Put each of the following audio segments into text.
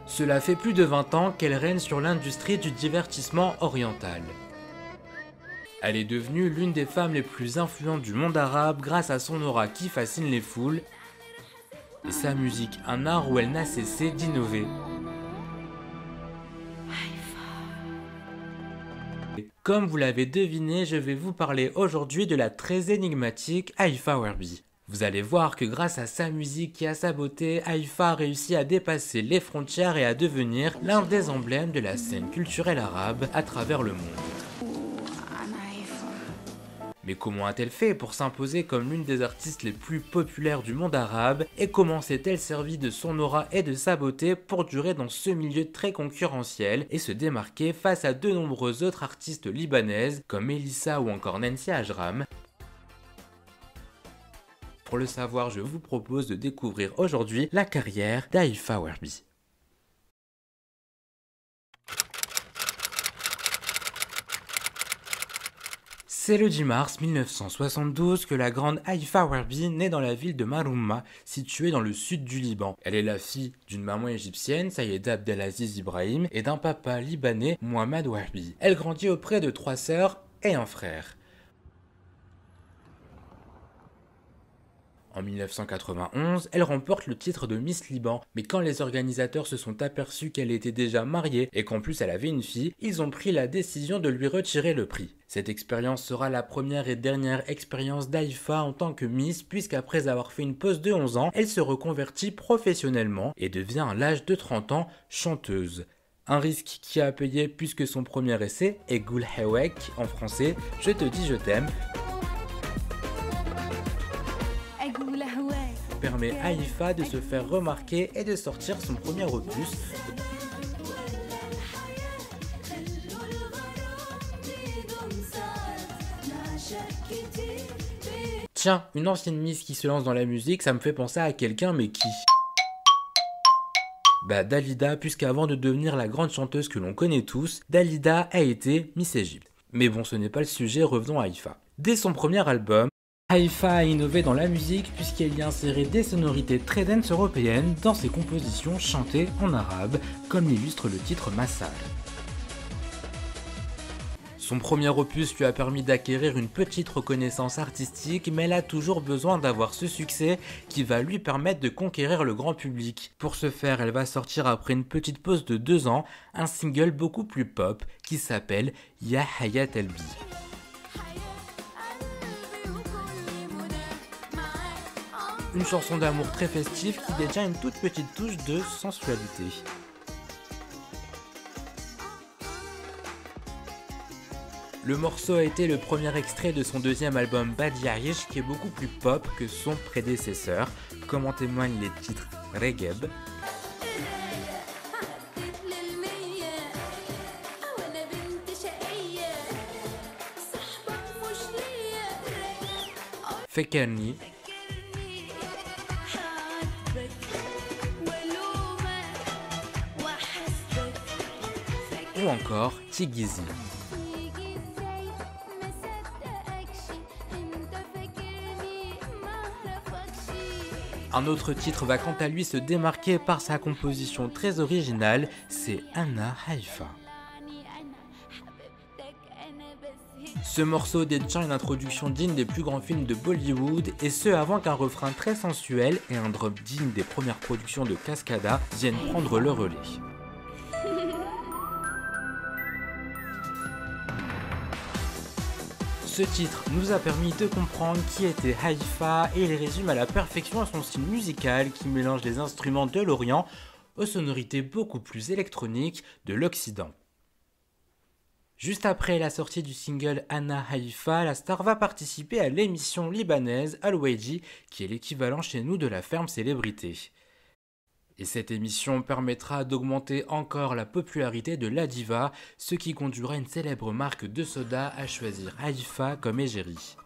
Cela fait plus de 20 ans qu'elle règne sur l'industrie du divertissement oriental. Elle est devenue l'une des femmes les plus influentes du monde arabe grâce à son aura qui fascine les foules et sa musique, un art où elle n'a cessé d'innover. Comme vous l'avez deviné, je vais vous parler aujourd'hui de la très énigmatique Haifa Werbi. Vous allez voir que grâce à sa musique et à sa beauté, Haifa a réussi à dépasser les frontières et à devenir l'un des emblèmes de la scène culturelle arabe à travers le monde. Mais comment a-t-elle fait pour s'imposer comme l'une des artistes les plus populaires du monde arabe et comment s'est-elle servie de son aura et de sa beauté pour durer dans ce milieu très concurrentiel et se démarquer face à de nombreuses autres artistes libanaises comme Melissa ou encore Nancy Ajram? Pour le savoir, je vous propose de découvrir aujourd'hui la carrière d'Haifa Werbi. C'est le 10 mars 1972 que la grande Haifa Werbi naît dans la ville de Maroumma, située dans le sud du Liban. Elle est la fille d'une maman égyptienne, Sayeda Abdelaziz Ibrahim, et d'un papa libanais, Mohamed Werbi. Elle grandit auprès de 3 sœurs et un frère. En 1991, elle remporte le titre de Miss Liban, mais quand les organisateurs se sont aperçus qu'elle était déjà mariée et qu'en plus elle avait une fille, ils ont pris la décision de lui retirer le prix. Cette expérience sera la première et dernière expérience d'Haifa en tant que Miss, puisqu'après avoir fait une pause de 11 ans, elle se reconvertit professionnellement et devient à l'âge de 30 ans chanteuse. Un risque qui a payé puisque son premier essai, Egoul Hewek en français, Je te dis je t'aime, permet à Haifa de se faire remarquer et de sortir son premier opus. Tiens, une ancienne Miss qui se lance dans la musique, ça me fait penser à quelqu'un, mais qui? Dalida, puisqu'avant de devenir la grande chanteuse que l'on connaît tous, Dalida a été Miss Égypte. Mais bon, ce n'est pas le sujet, revenons à Haifa. Dès son premier album, Haifa a innové dans la musique puisqu'elle y a inséré des sonorités très dance européennes dans ses compositions chantées en arabe, comme l'illustre le titre Massal. Son premier opus lui a permis d'acquérir une petite reconnaissance artistique, mais elle a toujours besoin d'avoir ce succès qui va lui permettre de conquérir le grand public. Pour ce faire, elle va sortir après une petite pause de 2 ans, un single beaucoup plus pop qui s'appelle Ya Hayat Elbi. Une chanson d'amour très festive qui détient une toute petite touche de sensualité. Le morceau a été le premier extrait de son deuxième album Bad Ya'ish qui est beaucoup plus pop que son prédécesseur, comme en témoignent les titres Regeb, Fekerni ou encore Tigizi. Un autre titre va quant à lui se démarquer par sa composition très originale, c'est Anna Haifa. Ce morceau détient une introduction digne des plus grands films de Bollywood, et ce avant qu'un refrain très sensuel et un drop digne des premières productions de Cascada viennent prendre le relais. Ce titre nous a permis de comprendre qui était Haifa et il résume à la perfection son style musical qui mélange les instruments de l'Orient aux sonorités beaucoup plus électroniques de l'Occident. Juste après la sortie du single Anna Haifa, la star va participer à l'émission libanaise Al-Waji, qui est l'équivalent chez nous de la ferme célébrité. Et cette émission permettra d'augmenter encore la popularité de la diva, ce qui conduira une célèbre marque de soda à choisir Haifa comme égérie.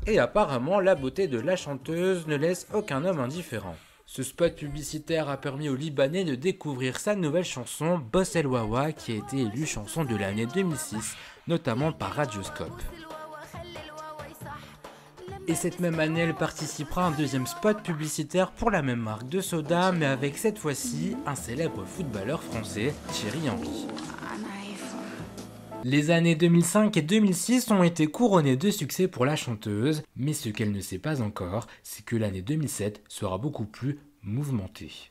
Et apparemment, la beauté de la chanteuse ne laisse aucun homme indifférent. Ce spot publicitaire a permis aux Libanais de découvrir sa nouvelle chanson Boss El Wawa qui a été élue chanson de l'année 2006, notamment par Radioscope. Et cette même année, elle participera à un deuxième spot publicitaire pour la même marque de soda, mais avec cette fois-ci un célèbre footballeur français, Thierry Henry. Les années 2005 et 2006 ont été couronnées de succès pour la chanteuse, mais ce qu'elle ne sait pas encore, c'est que l'année 2007 sera beaucoup plus mouvementée.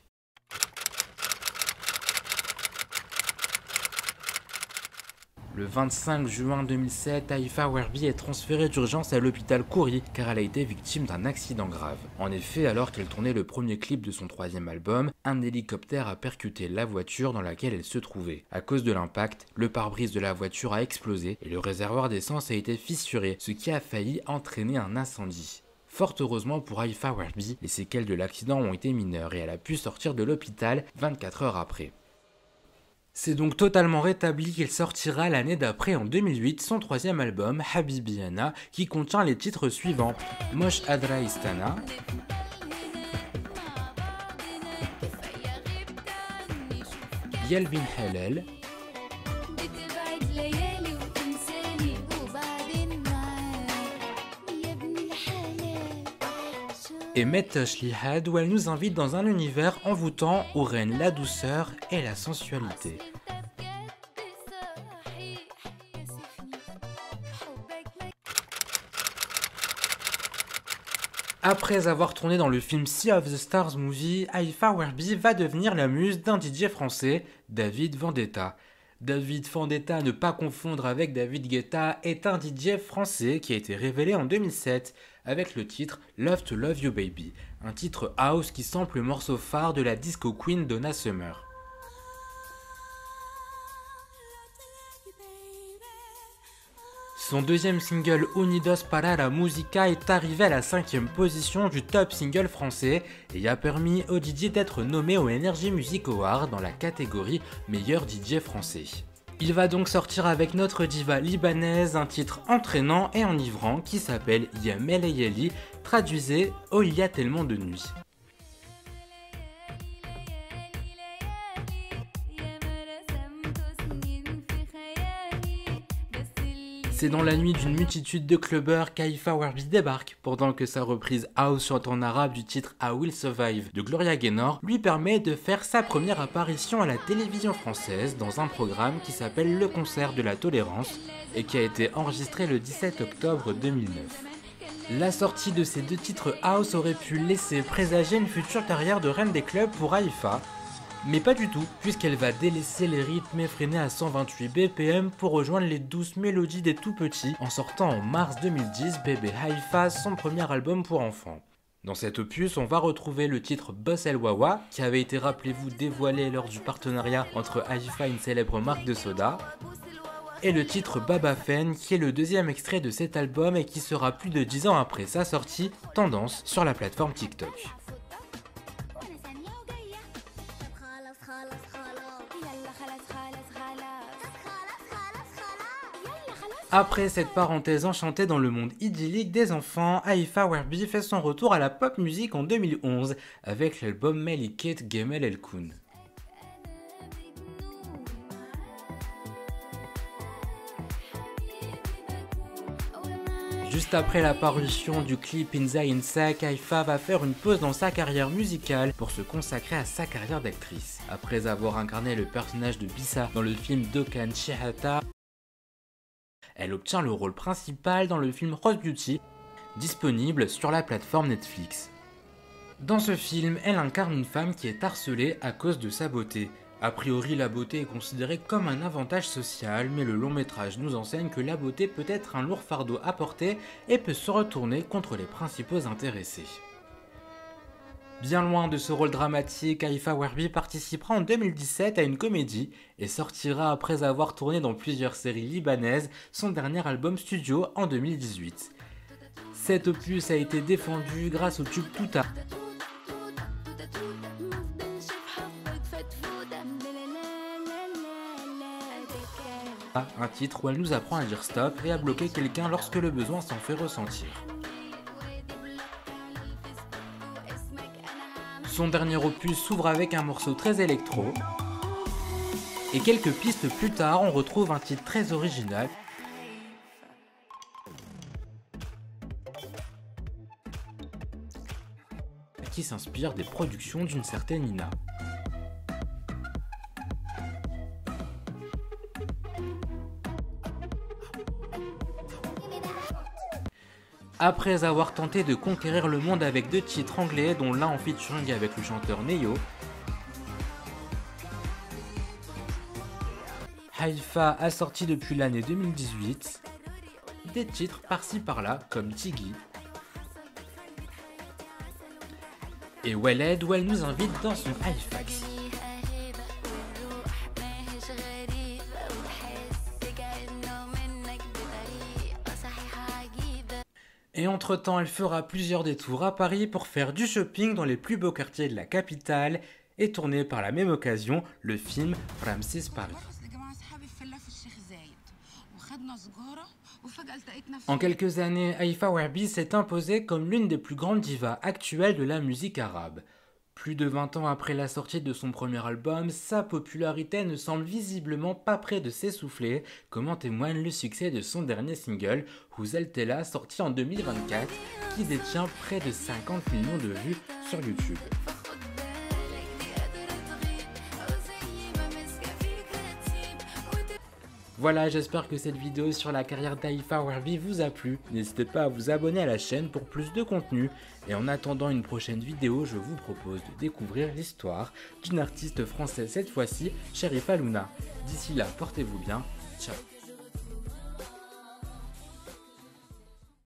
Le 25 juin 2007, Haifa Werbi est transférée d'urgence à l'hôpital Kouri car elle a été victime d'un accident grave. En effet, alors qu'elle tournait le premier clip de son troisième album, un hélicoptère a percuté la voiture dans laquelle elle se trouvait. À cause de l'impact, le pare-brise de la voiture a explosé et le réservoir d'essence a été fissuré, ce qui a failli entraîner un incendie. Fort heureusement pour Haifa Werbi, les séquelles de l'accident ont été mineures et elle a pu sortir de l'hôpital 24 heures après. C'est donc totalement rétabli qu'il sortira l'année d'après en 2008 son troisième album, Habibi Ana, qui contient les titres suivants: Mosh Adra Istana, Yelvin Helel, et Metosh Lihad, où elle nous invite dans un univers envoûtant où règne la douceur et la sensualité. Après avoir tourné dans le film Sea of the Stars Movie, Haifa Werbi va devenir la muse d'un DJ français, David Vendetta. David Vendetta, à ne pas confondre avec David Guetta, est un DJ français qui a été révélé en 2007 avec le titre Love to Love You Baby, un titre house qui sample le morceau phare de la disco queen Donna Summer. Son deuxième single Unidos para la Música est arrivé à la 5e position du top single français et a permis au DJ d'être nommé au Energy Music Award dans la catégorie meilleur DJ français. Il va donc sortir avec notre diva libanaise un titre entraînant et enivrant qui s'appelle Yamel Yeli, traduisez Oh il y a tellement de nuits. C'est dans la nuit d'une multitude de clubbers qu'Haifa Werbi débarque, pendant que sa reprise House chante en arabe du titre I Will Survive de Gloria Gaynor lui permet de faire sa première apparition à la télévision française dans un programme qui s'appelle Le Concert de la Tolérance et qui a été enregistré le 17 octobre 2009. La sortie de ces deux titres House aurait pu laisser présager une future carrière de reine des clubs pour Haifa, mais pas du tout, puisqu'elle va délaisser les rythmes effrénés à 128 BPM pour rejoindre les douces mélodies des tout petits en sortant en mars 2010 Bébé Haifa, son premier album pour enfants. Dans cet opus, on va retrouver le titre Boss El Wawa, qui avait été, rappelez-vous, dévoilé lors du partenariat entre Haifa et une célèbre marque de soda, et le titre Baba Fen, qui est le deuxième extrait de cet album et qui sera plus de 10 ans après sa sortie, tendance sur la plateforme TikTok. Après cette parenthèse enchantée dans le monde idyllique des enfants, Haifa Werbi fait son retour à la pop music en 2011 avec l'album Meliket Gemel El Koun. Juste après la parution du clip Inza Insak, Haifa va faire une pause dans sa carrière musicale pour se consacrer à sa carrière d'actrice. Après avoir incarné le personnage de Bissa dans le film Dokan Shehata, elle obtient le rôle principal dans le film Rose Beauty, disponible sur la plateforme Netflix. Dans ce film, elle incarne une femme qui est harcelée à cause de sa beauté. A priori, la beauté est considérée comme un avantage social, mais le long métrage nous enseigne que la beauté peut être un lourd fardeau à porter et peut se retourner contre les principaux intéressés. Bien loin de ce rôle dramatique, Haifa Werbi participera en 2017 à une comédie et sortira après avoir tourné dans plusieurs séries libanaises son dernier album studio en 2018. Cet opus a été défendu grâce au tube Touta, un titre où elle nous apprend à dire stop et à bloquer quelqu'un lorsque le besoin s'en fait ressentir. Son dernier opus s'ouvre avec un morceau très électro, et quelques pistes plus tard on retrouve un titre très original qui s'inspire des productions d'une certaine Ina. Après avoir tenté de conquérir le monde avec 2 titres anglais, dont l'un en featuring avec le chanteur Ne-Yo, Haïfa a sorti depuis l'année 2018 des titres par-ci par-là comme Tiggy et Weled, où elle nous invite dans son Haïfax. Et entre-temps, elle fera plusieurs détours à Paris pour faire du shopping dans les plus beaux quartiers de la capitale et tourner par la même occasion le film Ramses Paris. En quelques années, Haïfa Ouerbi s'est imposée comme l'une des plus grandes divas actuelles de la musique arabe. Plus de 20 ans après la sortie de son premier album, sa popularité ne semble visiblement pas près de s'essouffler, comme en témoigne le succès de son dernier single, Houzel Tella, sorti en 2024, qui détient près de 50 millions de vues sur YouTube. Voilà, j'espère que cette vidéo sur la carrière d'Haïfa Ouerbi vous a plu. N'hésitez pas à vous abonner à la chaîne pour plus de contenu. Et en attendant une prochaine vidéo, je vous propose de découvrir l'histoire d'une artiste française, cette fois-ci, Cherif Allouna. D'ici là, portez-vous bien. Ciao.